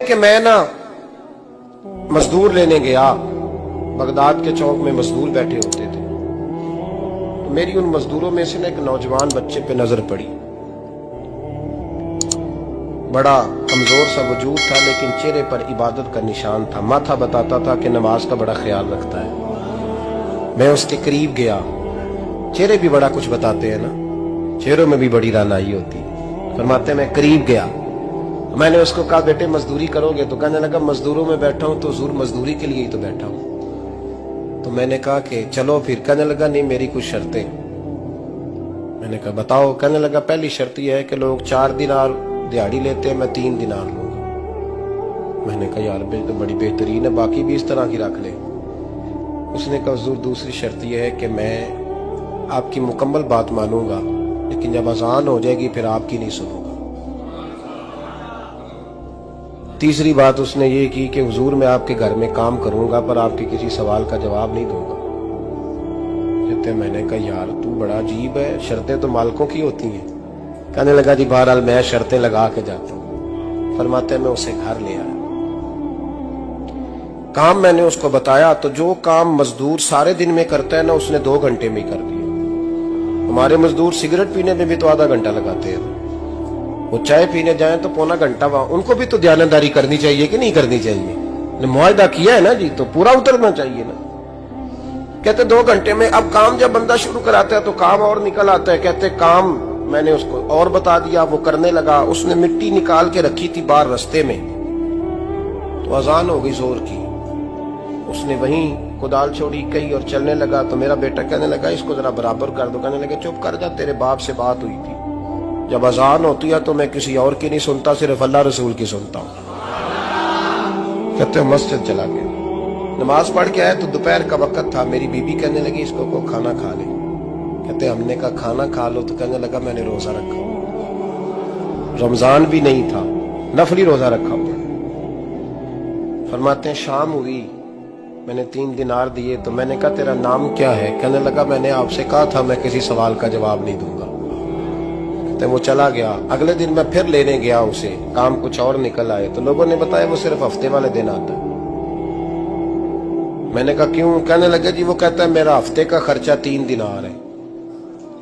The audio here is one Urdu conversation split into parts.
کہ میں نا مزدور لینے گیا، بغداد کے چوک میں مزدور بیٹھے ہوتے تھے، تو میری ان مزدوروں میں سے نا ایک نوجوان بچے پہ نظر پڑی۔ بڑا کمزور سا وجود تھا لیکن چہرے پر عبادت کا نشان تھا، ماتھا بتاتا تھا کہ نماز کا بڑا خیال رکھتا ہے۔ میں اس کے قریب گیا، چہرے بھی بڑا کچھ بتاتے ہیں نا، چہروں میں بھی بڑی رانائی ہوتی ہے۔ فرماتے میں قریب گیا، میں نے اس کو کہا بیٹے مزدوری کرو گے؟ تو کہنے لگا مزدوروں میں بیٹھا ہوں تو حضور مزدوری کے لیے ہی تو بیٹھا ہوں۔ تو میں نے کہا کہ چلو پھر۔ کہنے لگا نہیں میری کچھ شرطیں۔ میں نے کہا بتاؤ؟ کہنے لگا پہلی شرط یہ ہے کہ لوگ 4 دینار دیہاڑی لیتے ہیں، میں 3 دینار لوں گا۔ میں نے کہا یار تو بڑی بہترین ہے، باقی بھی اس طرح کی رکھ لے۔ اس نے کہا حضور دوسری شرط یہ ہے کہ میں آپ کی مکمل بات مانوں گا لیکن جب اذان ہو جائے گی پھر آپ کی نہیں سنوں گا۔ تیسری بات اس نے یہ کی کہ حضور میں آپ کے گھر میں کام کروں گا پر آپ کے کسی سوال کا جواب نہیں دوں گا۔ کہتے میں نے کہا یار تو بڑا عجیب ہے، شرطیں تو مالکوں کی ہوتی ہیں۔ کہنے لگا جی بہرحال میں شرطیں لگا کے جاتا ہوں۔ فرماتے میں اسے گھر لے آیا، کام میں نے اس کو بتایا تو جو کام مزدور سارے دن میں کرتا ہے نا اس نے 2 گھنٹے میں ہی کر دیا۔ ہمارے مزدور سگریٹ پینے میں بھی تو آدھا گھنٹہ لگاتے ہیں، وہ چائے پینے جائیں تو پونا گھنٹہ وہاں۔ ان کو بھی تو دیانتداری کرنی چاہیے کہ نہیں کرنی چاہیے؟ معاہدہ کیا ہے نا جی تو پورا اترنا چاہیے نا۔ کہتے 2 گھنٹے میں۔ اب کام جب بندہ شروع کراتا ہے تو کام اور نکل آتا ہے۔ کہتے کام میں نے اس کو اور بتا دیا، وہ کرنے لگا۔ اس نے مٹی نکال کے رکھی تھی باہر رستے میں، تو اذان ہو گئی زور کی، اس نے وہیں کدال چھوڑی کہی اور چلنے لگا۔ تو میرا بیٹا کہنے لگا اس کو ذرا برابر کر دو۔ کہنے لگا چپ کر جا، تیرے باپ سے بات ہوئی تھی، جب اذان ہوتی ہے تو میں کسی اور کی نہیں سنتا، صرف اللہ رسول کی سنتا ہوں۔ کہتے ہیں مسجد چلا گیا، نماز پڑھ کے آئے تو دوپہر کا وقت تھا۔ میری بیوی کہنے لگی اس کو کھانا کھا لے۔ کہتے ہم نے کہا کھانا کھا لو، تو کہنے لگا میں نے روزہ رکھا، رمضان بھی نہیں تھا، نفلی روزہ رکھا ہوا۔ فرماتے ہیں شام ہوئی، میں نے 3 دینار دیے تو میں نے کہا تیرا نام کیا ہے؟ کہنے لگا میں نے آپ سے کہا تھا میں کسی سوال کا جواب نہیں دوں گا۔ وہ چلا گیا۔ اگلے دن میں پھر لینے گیا اسے، کام کچھ اور نکل آئے تو لوگوں نے بتایا وہ صرف ہفتے والے دن آتا ہے۔ میں نے کہا کیوں؟ کہنے لگے جی وہ کہتا ہے میرا ہفتے کا خرچہ 3 دینار ہے،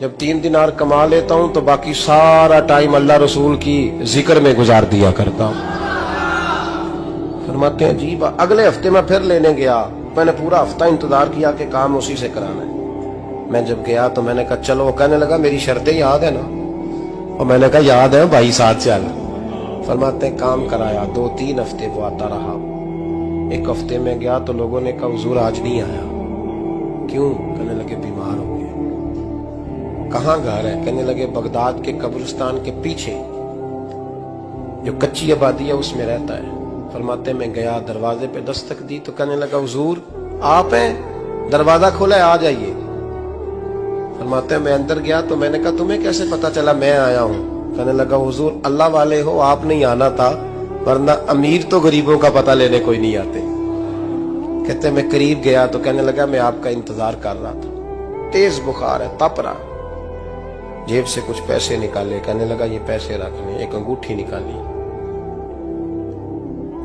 جب 3 دینار کما لیتا ہوں تو باقی سارا ٹائم اللہ رسول کی ذکر میں گزار دیا کرتا ہوں۔ فرماتے ہیں جی اگلے ہفتے میں پھر لینے گیا، میں نے پورا ہفتہ انتظار کیا کہ کام اسی سے کرانا ہے۔ میں جب گیا تو میں نے کہا چلو، کہنے لگا میری شرطیں یاد ہے نا؟ اور میں نے کہا یاد ہے بھائی ساتھ چل۔ فرماتے ہیں کام کرایا، 2-3 ہفتے وہ آتا رہا۔ ایک ہفتے میں گیا تو لوگوں نے کہا حضور آج نہیں آیا، کیوں؟ کہنے لگے بیمار ہو گئے۔ کہاں گھر ہے؟ کہنے لگے بغداد کے قبرستان کے پیچھے جو کچی آبادی ہے اس میں رہتا ہے۔ فرماتے میں گیا، دروازے پہ دستک دی تو کہنے لگا حضور آپ ہیں؟ دروازہ کھولا ہے، آ جائیے۔ فرماتے ہیں میں اندر گیا تو میں نے کہا تمہیں کیسے پتا چلا میں آیا ہوں؟ کہنے لگا حضور اللہ والے ہو، آپ نہیں آنا تھا، ورنہ امیر تو غریبوں کا پتہ لینے کوئی نہیں آتے۔ کہتے میں قریب گیا تو کہنے لگا میں آپ کا انتظار کر رہا تھا، تیز بخار ہے، تپ رہا۔ جیب سے کچھ پیسے نکالے، کہنے لگا یہ پیسے رکھ لیں۔ ایک انگوٹھی نکالی،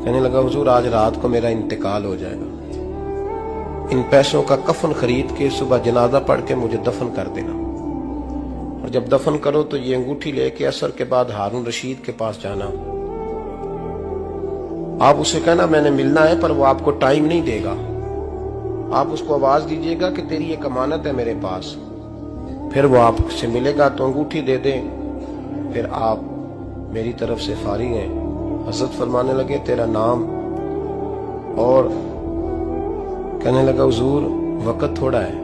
کہنے لگا حضور آج رات کو میرا انتقال ہو جائے گا، ان پیسوں کا کفن خرید کے صبح جنازہ پڑھ کے مجھے دفن کر دینا، اور جب دفن کرو تو یہ انگوٹھی لے کے عصر کے بعد ہارون رشید کے پاس جانا، آپ اسے کہنا میں نے ملنا ہے پر وہ آپ کو ٹائم نہیں دے گا، آپ اس کو آواز دیجئے گا کہ تیری ایک امانت ہے میرے پاس، پھر وہ آپ سے ملے گا تو انگوٹھی دے دیں، پھر آپ میری طرف سے فارغ ہیں۔ حضرت فرمانے لگے تیرا نام؟ اور کہنے لگا حضور وقت تھوڑا ہے،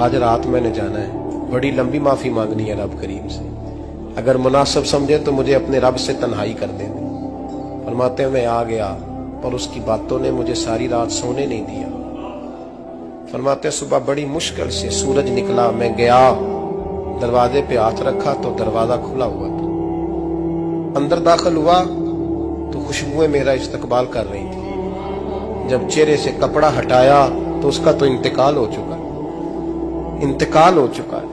آج رات میں نے جانا ہے، بڑی لمبی معافی مانگنی ہے رب کریم سے، اگر مناسب سمجھے تو مجھے اپنے رب سے تنہائی کر دیں۔ فرماتے ہیں میں آ گیا پر اس کی باتوں نے مجھے ساری رات سونے نہیں دیا۔ فرماتے ہیں صبح بڑی مشکل سے سورج نکلا، میں گیا دروازے پہ ہاتھ رکھا تو دروازہ کھلا ہوا تھا، اندر داخل ہوا تو خوشبوئیں میرا استقبال کر رہی تھی، جب چہرے سے کپڑا ہٹایا تو اس کا تو انتقال ہو چکا،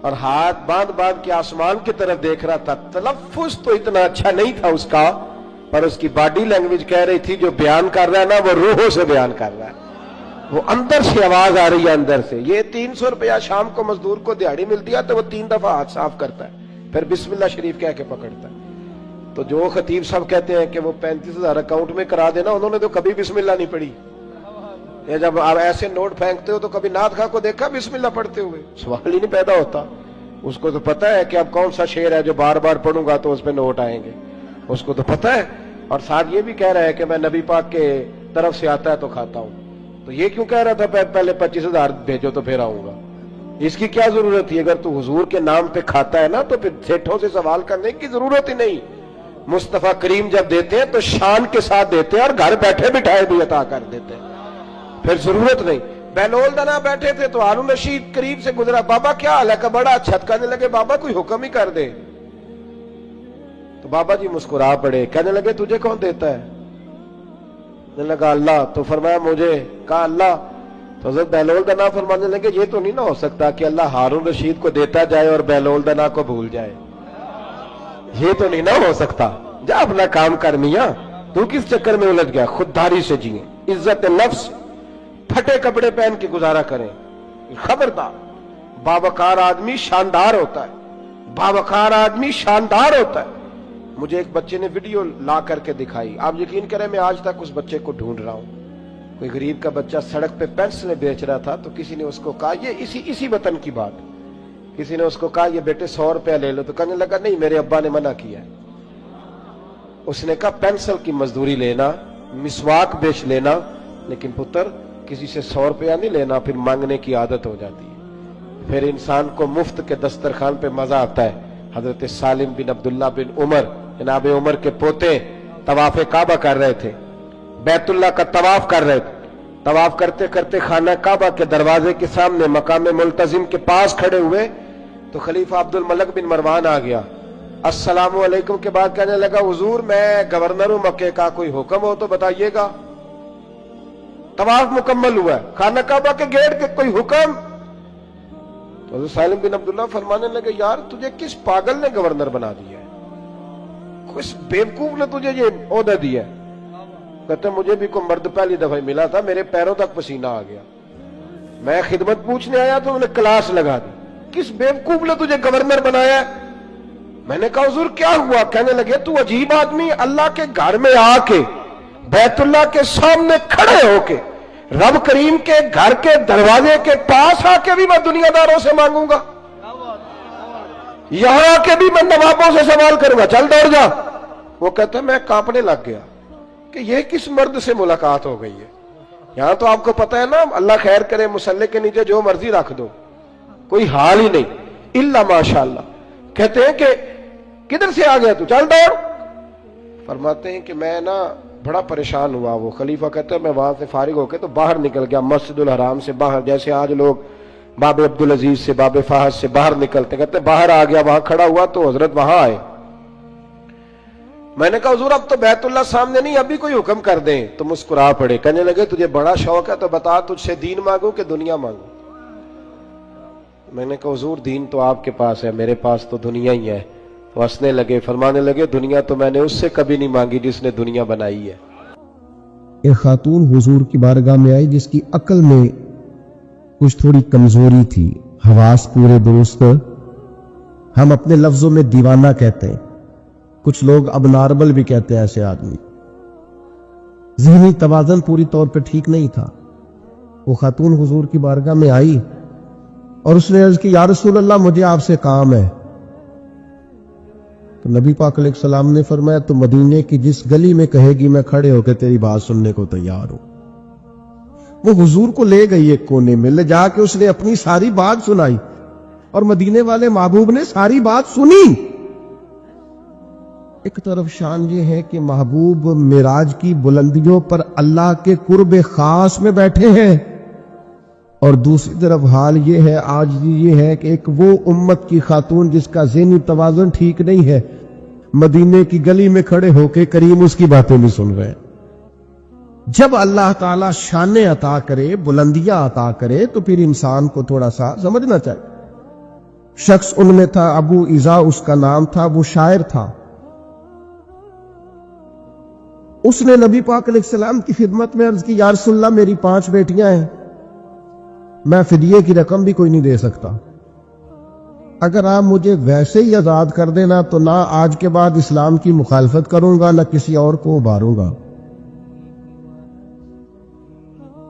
اور ہاتھ باندھ باندھ کے آسمان کی طرف دیکھ رہا تھا. تلفظ تو اتنا اچھا نہیں تھا اس کا، پر اس کی باڈی لینگویج کہہ رہی تھی جو بیان کر رہا ہے نا وہ روحوں سے بیان کر رہا ہے، وہ اندر سے آواز آ رہی ہے اندر سے. یہ 300 روپیہ شام کو مزدور کو دیہڑی ملتی ہے تو وہ 3 دفعہ ہاتھ صاف کرتا ہے، پھر بسم اللہ شریف کہہ کے پکڑتا ہے. تو جو خطیب صاحب کہتے ہیں کہ وہ 35,000 اکاؤنٹ میں کرا دینا، انہوں نے تو کبھی بسم اللہ نہیں پڑھی. یہ جب آپ ایسے نوٹ پھینکتے ہو تو کبھی نعت خواہ کو دیکھا بسم اللہ پڑھتے ہوئے؟ سوال ہی نہیں پیدا ہوتا. اس کو تو پتا ہے کہ اب کون سا شعر ہے جو بار بار پڑھوں گا تو اس پہ نوٹ آئیں گے، اس کو تو پتا ہے. اور ساتھ یہ بھی کہہ رہا ہے کہ میں نبی پاک کے طرف سے آتا ہے تو کھاتا ہوں. تو یہ کیوں کہہ رہا تھا پہلے 25,000 بھیجو تو پھر آؤں گا؟ اس کی کیا ضرورت تھی؟ اگر تو حضور کے نام پہ کھاتا ہے نا تو پھر سیٹھوں سے سوال کرنے کی ضرورت ہی نہیں. مصطفیٰ کریم جب دیتے ہیں تو شان کے ساتھ دیتے ہیں اور گھر بیٹھے بٹھائے بھی عطا کر دیتے ہیں، پھر ضرورت نہیں. بہلول دنا بیٹھے تھے تو ہارون رشید قریب سے گزرا، بابا کیا حال ہے؟ کہ بڑا اچھا. کہنے لگے بابا کوئی حکم ہی کر دے. تو بابا جی مسکرا پڑے، کہنے لگے تجھے کون دیتا ہے؟ کہنے لگا اللہ. تو فرمایا مجھے. کہا اللہ. تو حضرت بہلول دنا فرمانے لگے یہ تو نہیں نہ ہو سکتا کہ اللہ ہارون رشید کو دیتا جائے اور بہلول دنا کو بھول جائے، یہ تو نہیں نہ ہو سکتا. جا اپنا کام کر میاں، تو کس چکر میں الجھ گیا؟ خودداری سے جیئیں، عزت نفس، پھٹے کپڑے پہن کے گزارا کریں. خبردار، باوقار آدمی شاندار ہوتا ہے، باوقار آدمی شاندار ہوتا ہے. مجھے ایک بچے نے ویڈیو لا کر کے دکھائی، آپ یقین کریں میں آج تک اس بچے کو ڈھونڈ رہا ہوں. کوئی غریب کا بچہ سڑک پہ پینسلیں بیچ رہا تھا، تو کسی نے اس کو کہا، یہ اسی وطن کی بات، کسی نے اس کو کہا یہ بیٹے 100 روپیہ لے لو. تو کہنے لگا نہیں میرے ابا نے منع کیا ہے. اس نے کہا پینسل کی مزدوری لینا، مسواک بیچ لینا، لیکن پتر کسی سے 100 روپیہ نہیں لینا، پھر مانگنے کی عادت ہو جاتی ہے، پھر انسان کو مفت کے دسترخوان پہ مزہ آتا ہے. حضرت سالم بن عبداللہ بن عمر، جناب عمر کے پوتے، طواف کعبہ کر رہے تھے، بیت اللہ کا طواف کر رہے تھے. طواف کرتے کرتے خانہ کعبہ کے دروازے کے سامنے مقام ملتزم کے پاس کھڑے ہوئے تو خلیفہ عبد الملک بن مروان آ گیا. السلام علیکم کے بعد کہنے لگا حضور میں گورنر ہوں مکے کا، کوئی حکم ہو تو بتائیے گا. طواف مکمل ہوا ہے، خانہ کعبہ کے گیٹ کے کوئی حکم؟ تو حضرت سالم بن عبداللہ فرمانے لگے یار تجھے کس پاگل نے گورنر بنا دیا ہے، کس بیوقوف نے تجھے یہ عہدہ دیا ہے؟ کہتے مجھے بھی کوئی مرد پہلی دفعہ ملا تھا، میرے پیروں تک پسینہ آ گیا، میں خدمت پوچھنے آیا تو انہوں نے کلاس لگا دی. کس بیوقوف نے تجھے گورنر بنایا ہے؟ میں نے کہا حضور کیا ہوا؟ کہنے لگے تو عجیب آدمی، اللہ کے گھر میں آ کے، بیت اللہ کے سامنے کھڑے ہو کے، رب کریم کے گھر کے دروازے کے پاس آ کے بھی میں دنیا داروں سے مانگوں گا، یہاں آ کے بھی میں نوابوں سے سوال کروں گا، چل دوڑ جا. وہ کہتا ہے میں کانپنے لگ گیا کہ یہ کس مرد سے ملاقات ہو گئی ہے. یہاں تو آپ کو پتہ ہے نا، اللہ خیر کرے، مصلے کے نیچے جو مرضی رکھ دو، کوئی حال ہی نہیں الا ماشاءاللہ. کہتے ہیں کہ کدھر سے آ گیا تو؟ چل دوڑ. فرماتے ہیں کہ میں نا بڑا پریشان ہوا. وہ خلیفہ کہتے ہیں میں وہاں سے فارغ ہو کے تو باہر نکل گیا، مسجد الحرام سے باہر، جیسے آج لوگ باب عبدالعزیز سے، باب فہد سے باہر نکلتے. کہتے ہیں باہر آ گیا، وہاں کھڑا ہوا تو حضرت وہاں آئے. میں نے کہا حضور اب تو بیت اللہ سامنے نہیں، ابھی کوئی حکم کر دیں. تو مسکرا پڑے، کہنے لگے تجھے بڑا شوق ہے تو بتا تجھ سے دین مانگوں کہ دنیا مانگوں؟ میں نے کہا حضور دین تو آپ کے پاس ہے، میرے پاس تو دنیا ہی ہے. وہ ہنسنے لگے، فرمانے لگے دنیا تو میں نے اس سے کبھی نہیں مانگی جس نے دنیا بنائی ہے. ایک خاتون حضور کی بارگاہ میں آئی جس کی عقل میں کچھ تھوڑی کمزوری تھی، حواس پورے درست، ہم اپنے لفظوں میں دیوانہ کہتے ہیں، کچھ لوگ اب نارمل بھی کہتے ہیں ایسے آدمی. ذہنی توازن پوری طور پہ ٹھیک نہیں تھا. وہ خاتون حضور کی بارگاہ میں آئی اور اس نے عرض کی یا رسول اللہ مجھے آپ سے کام ہے. تو نبی پاک علیہ السلام نے فرمایا تو مدینے کی جس گلی میں کہے گی میں کھڑے ہو کے تیری بات سننے کو تیار ہوں. وہ حضور کو لے گئی ایک کونے میں، لے جا کے اس نے اپنی ساری بات سنائی اور مدینے والے محبوب نے ساری بات سنی. ایک طرف شان یہ ہے کہ محبوب معراج کی بلندیوں پر اللہ کے قرب خاص میں بیٹھے ہیں، اور دوسری طرف حال یہ ہے، آج یہ ہے کہ ایک وہ امت کی خاتون جس کا ذہنی توازن ٹھیک نہیں ہے، مدینے کی گلی میں کھڑے ہو کے کریم اس کی باتیں بھی سن رہے ہیں. جب اللہ تعالیٰ شانیں عطا کرے، بلندیاں عطا کرے، تو پھر انسان کو تھوڑا سا سمجھنا چاہیے. شخص ان میں تھا ابو ایزا اس کا نام تھا، وہ شاعر تھا. اس نے نبی پاک علیہ السلام کی خدمت میں عرض کی، یا رسول اللہ میری 5 بیٹیاں ہیں، میں فدیے کی رقم بھی کوئی نہیں دے سکتا، اگر آپ مجھے ویسے ہی آزاد کر دینا تو نہ آج کے بعد اسلام کی مخالفت کروں گا نہ کسی اور کو ابھاروں گا.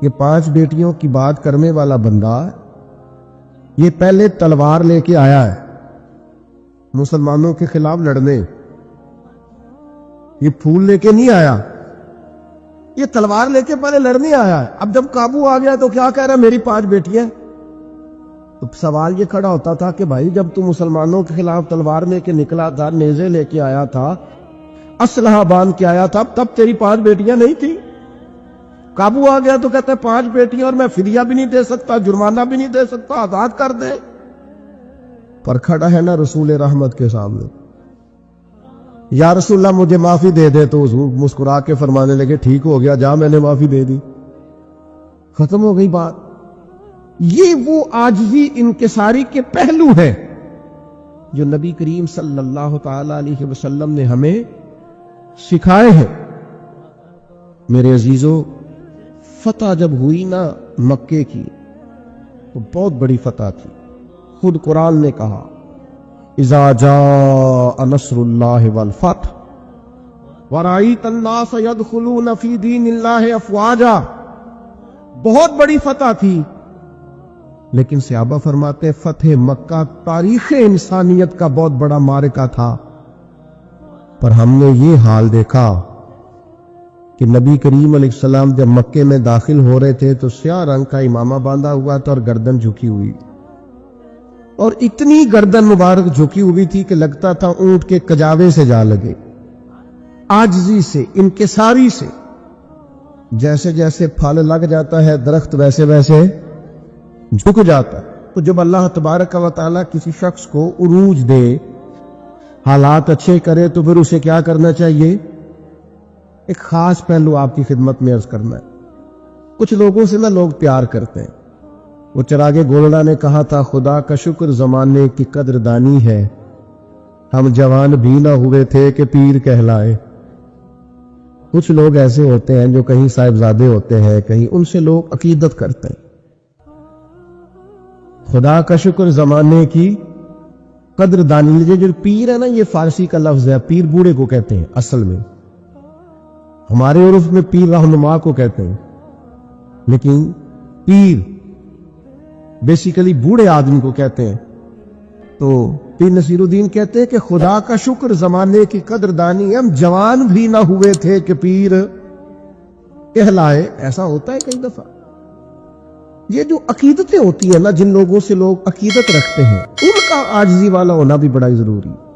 یہ 5 بیٹیوں کی بات کرنے والا بندہ یہ پہلے تلوار لے کے آیا ہے مسلمانوں کے خلاف لڑنے. یہ پھول لے کے نہیں آیا، یہ تلوار لے کے پہلے لڑنے آیا ہے. اب جب قابو آ گیا تو کیا کہہ رہا ہے، میری 5 بیٹیاں. تو سوال یہ کھڑا ہوتا تھا کہ بھائی جب تو مسلمانوں کے خلاف تلوار لے کے نکلا تھا، نیزے لے کے آیا تھا، اسلحہ باندھ کے آیا تھا، تب تیری 5 بیٹیاں نہیں تھی؟ قابو آ گیا تو کہتے ہیں 5 بیٹیاں اور میں فدیہ بھی نہیں دے سکتا، جرمانہ بھی نہیں دے سکتا، آزاد کر دے. پر کھڑا ہے نا رسول رحمت کے سامنے، یا رسول اللہ مجھے معافی دے دے، تو حضور مسکرا کے فرمانے لگے ٹھیک ہو گیا، جا میں نے معافی دے دی، ختم ہو گئی بات. یہ وہ عاجزی انکساری کے پہلو ہے جو نبی کریم صلی اللہ تعالی علیہ وسلم نے ہمیں سکھائے ہیں. میرے عزیزو، فتح جب ہوئی نا مکے کی تو بہت بڑی فتح تھی. خود قرآن نے کہا اذا جاء نصر اللہ والفتح ورأیت الناس يدخلون فی دین اللہ افواجا. بہت بڑی فتح تھی، لیکن صحابہ فرماتے ہیں فتح مکہ تاریخ انسانیت کا بہت بڑا معرکہ تھا. پر ہم نے یہ حال دیکھا کہ نبی کریم علیہ السلام جب مکے میں داخل ہو رہے تھے تو سیاہ رنگ کا امامہ باندھا ہوا تھا اور گردن جھکی ہوئی، اور اتنی گردن مبارک جھکی ہوئی تھی کہ لگتا تھا اونٹ کے کجاوے سے جا لگے. عاجزی سے، انکساری سے. جیسے جیسے پھل لگ جاتا ہے درخت ویسے ویسے جھک جاتا ہے. تو جب اللہ تبارک و تعالیٰ کسی شخص کو عروج دے، حالات اچھے کرے، تو پھر اسے کیا کرنا چاہیے؟ ایک خاص پہلو آپ کی خدمت میں عرض کرنا ہے. کچھ لوگوں سے نا لوگ پیار کرتے ہیں. وہ چراغ گولڑا نے کہا تھا خدا کا شکر زمانے کی قدردانی ہے، ہم جوان بھی نہ ہوئے تھے کہ پیر کہلائے. کچھ لوگ ایسے ہوتے ہیں جو کہیں صاحبزادے ہوتے ہیں، کہیں ان سے لوگ عقیدت کرتے ہیں. خدا کا شکر زمانے کی قدردانی. جو پیر ہے نا، یہ فارسی کا لفظ ہے، پیر بوڑھے کو کہتے ہیں. اصل میں ہمارے عرف میں پیر رہنما کو کہتے ہیں، لیکن پیر بیسیکلی بوڑھے آدمی کو کہتے ہیں. تو پیر نصیر الدین کہتے ہیں کہ خدا کا شکر زمانے کی قدردانی، ہم جوان بھی نہ ہوئے تھے کہ پیر کہلائے. ایسا ہوتا ہے کئی دفعہ. یہ جو عقیدتیں ہوتی ہیں نا، جن لوگوں سے لوگ عقیدت رکھتے ہیں، ان کا عاجزی والا ہونا بھی بڑا ضروری ہے.